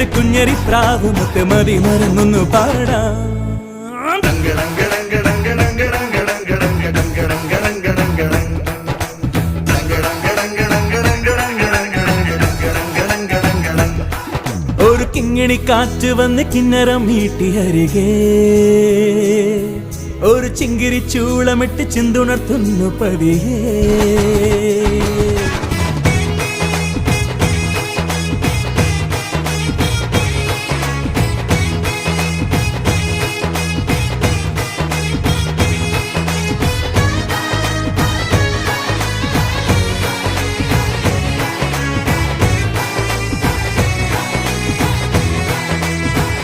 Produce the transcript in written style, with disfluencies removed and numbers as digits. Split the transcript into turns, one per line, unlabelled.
രണ്ട് കുഞ്ഞരി പ്രാവ് മുത്തുമതി മറന്നൊന്നു പാടാം. ഒരു കിങ്ങിണി കാറ്റ് വന്ന് കിന്നരം മീട്ടി അരികെ ഒരു ചിങ്കിരി ചൂളമിട്ട് ചിന്തുണർത്തുന്നു പതിയേ.